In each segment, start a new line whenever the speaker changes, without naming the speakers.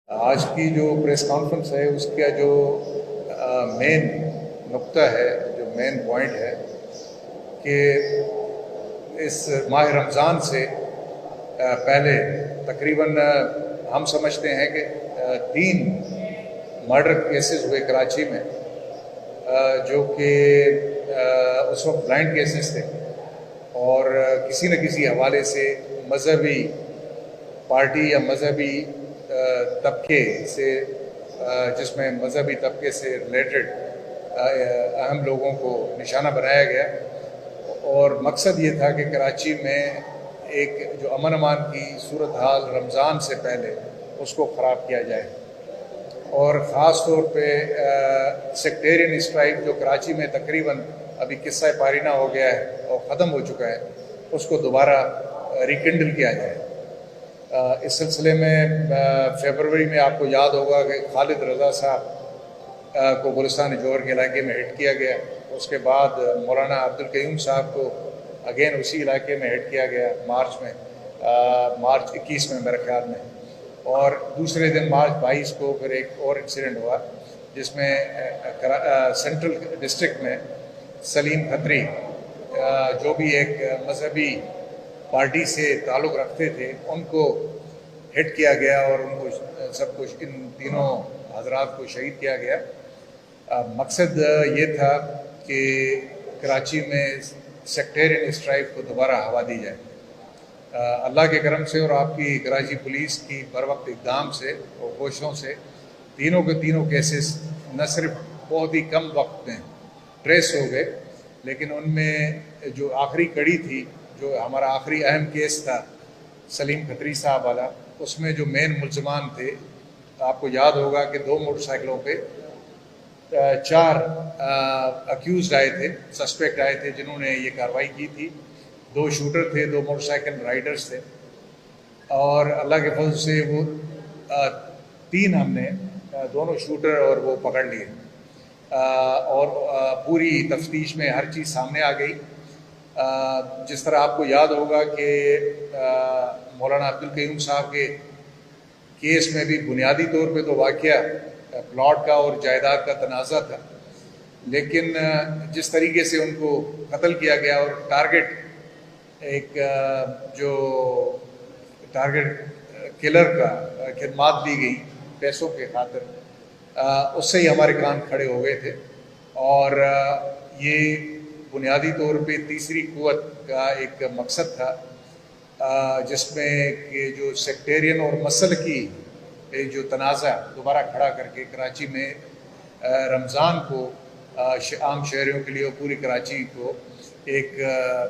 आज की जो प्रेस कॉन्फ्रेंस है उसका जो मेन नुक्ता है, जो मेन पॉइंट है कि इस माह रमज़ान से पहले तकरीबन हम समझते हैं कि 3 मर्डर केसेस हुए कराची में, जो कि उस वक्त ब्लाइंड केसेस थे और किसी न किसी हवाले से मजहबी पार्टी या मजहबी तबके से, जिसमें मजहबी तबके से रिलेटेड अहम लोगों को निशाना बनाया गया। और मकसद ये था कि कराची में एक जो अमन अमान की सूरत हाल रमज़ान से पहले उसको ख़राब किया जाए, और ख़ास तौर पे सेक्टेरियन स्ट्राइक जो कराची में तकरीबन अभी किस्सा पारीना हो गया है और ख़त्म हो चुका है, उसको दोबारा रिकिंडल किया जाए। इस सिलसिले में फरवरी में आपको याद होगा कि खालिद रज़ा साहब को गुलिस्तान जौहर के इलाके में हिट किया गया। उसके बाद मौलाना अब्दुल क़य्यूम साहब को अगेन उसी इलाके में हिट किया गया मार्च 21 में मेरे ख्याल में, और दूसरे दिन मार्च 22 को फिर एक और इंसिडेंट हुआ जिसमें सेंट्रल डिस्ट्रिक्ट में सलीम खत्री, जो भी एक मजहबी पार्टी से ताल्लुक़ रखते थे, उनको हिट किया गया और उनको सब कुछ, इन तीनों हजरात को शहीद किया गया। मकसद ये था कि कराची में सेक्टेरियन स्ट्राइक को दोबारा हवा दी जाए। अल्लाह के करम से और आपकी कराची पुलिस की बर वक्त इक़दाम से और कोशिशों से तीनों के तीनों केसेस न सिर्फ बहुत ही कम वक्त में ट्रेस हो गए, लेकिन उनमें जो आखिरी कड़ी थी, जो हमारा आखिरी अहम केस था सलीम खत्री साहब वाला, उसमें जो मेन मुल्ज़मान थे, आपको याद होगा कि 2 मोटरसाइकिलों पे 4 अक्यूज़ आए थे, सस्पेक्ट आए थे, जिन्होंने ये कार्रवाई की थी। 2 शूटर थे, 2 मोटरसाइकिल राइडर्स थे, और अल्लाह के फजल से वो 3 हमने दोनों शूटर और वो पकड़ लिए, और पूरी तफ्तीश में हर चीज़ सामने आ गई। जिस तरह आपको याद होगा कि मौलाना अब्दुल क़य्यूम साहब के केस में भी बुनियादी तौर पे तो वाक़या प्लॉट का और जायदाद का तनाज़ा था, लेकिन जिस तरीके से उनको कत्ल किया गया और जो टारगेट किलर का खिदमात दी गई पैसों के खातिर, उससे ही हमारे कान खड़े हो गए थे। और ये बुनियादी तौर पे तीसरी कुव्वत का एक मकसद था, जिसमें कि जो सेक्टेरियन और मसल की जो तनाज़ा दोबारा खड़ा करके कराची में रमज़ान को आम शहरियों के लिए और पूरी कराची को एक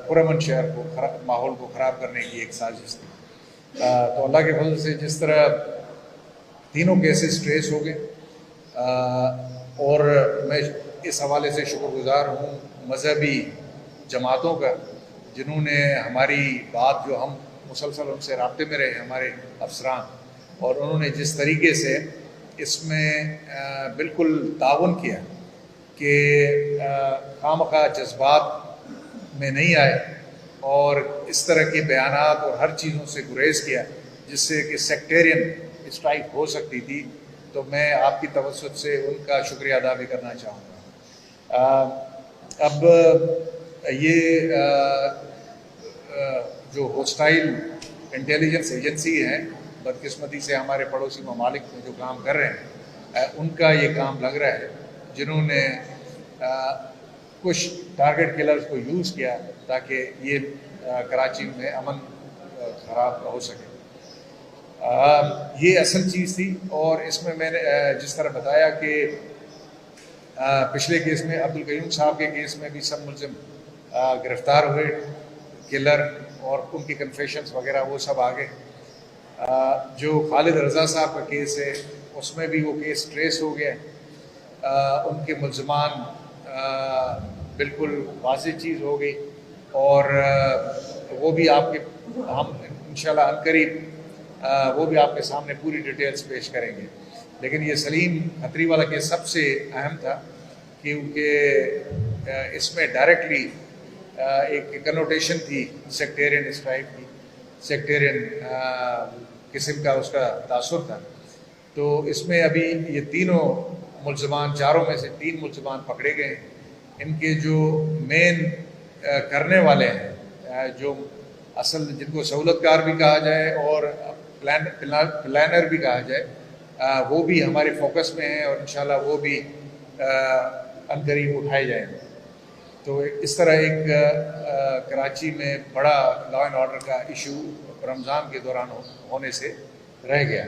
पुरअमन शहर को माहौल को ख़राब करने की एक साजिश थी। तो अल्लाह के फजल से जिस तरह तीनों केसेस ट्रेस हो गए, और मैं इस हवाले से शुक्रगुज़ार हूँ मजहबी जमातों का, जिन्होंने हमारी बात, जो हम मुसलसल उनसे राब्ते में रहे, हमारे अफसरान, और उन्होंने जिस तरीके से इसमें बिल्कुल ताउन किया कि खामखा जज्बात में नहीं आए और इस तरह के बयानात और हर चीज़ों से गुरेज किया जिससे कि सेक्टेरियन स्ट्राइक हो सकती थी। तो मैं आपकी तवज्जुह से उनका शुक्रिया अदा भी करना चाहूँगा। अब ये जो होस्टाइल इंटेलिजेंस एजेंसी हैं, बदकिस्मती से हमारे पड़ोसी ममालिक में जो काम कर रहे हैं, उनका ये काम लग रहा है, जिन्होंने कुछ टारगेट किलर्स को यूज़ किया ताकि ये कराची में अमन ख़राब हो सके। ये असल चीज़ थी। और इसमें मैंने जिस तरह बताया कि पिछले केस में अब्दुल क़य्यूम साहब के केस में भी सब मुल्ज़िम गिरफ़्तार हुए, किलर और उनकी कन्फेशंस वगैरह वो सब आ गए। जो खालिद रज़ा साहब का केस है, उसमें भी वो केस ट्रेस हो गया, उनके मुल्ज़मान बिल्कुल वाज़ेह चीज़ हो गई, और वो भी हम इंशाल्लाह अनकरीब वो भी आपके सामने पूरी डिटेल्स पेश करेंगे। लेकिन ये सलीम खत्री वाला केस सबसे अहम था, क्योंकि इसमें डायरेक्टली एक कनोटेशन थी सेक्टेरियन स्ट्राइक की, सेक्टेरियन किस्म का उसका तासुर था। تو اس میں ابھی یہ تینوں ملزمان، چاروں میں سے 3 ملزمان پکڑے گئے ہیں۔ ان کے جو مین کرنے والے ہیں، جو اصل جن کو سہولت کار بھی کہا جائے اور پلانر بھی کہا جائے، وہ بھی ہمارے فوکس میں ہیں اور انشاءاللہ وہ بھی عنقریب اٹھائے جائیں گے۔ تو اس طرح ایک کراچی میں بڑا لا اینڈ آرڈر کا ایشو رمضان کے دوران ہونے سے رہ گیا۔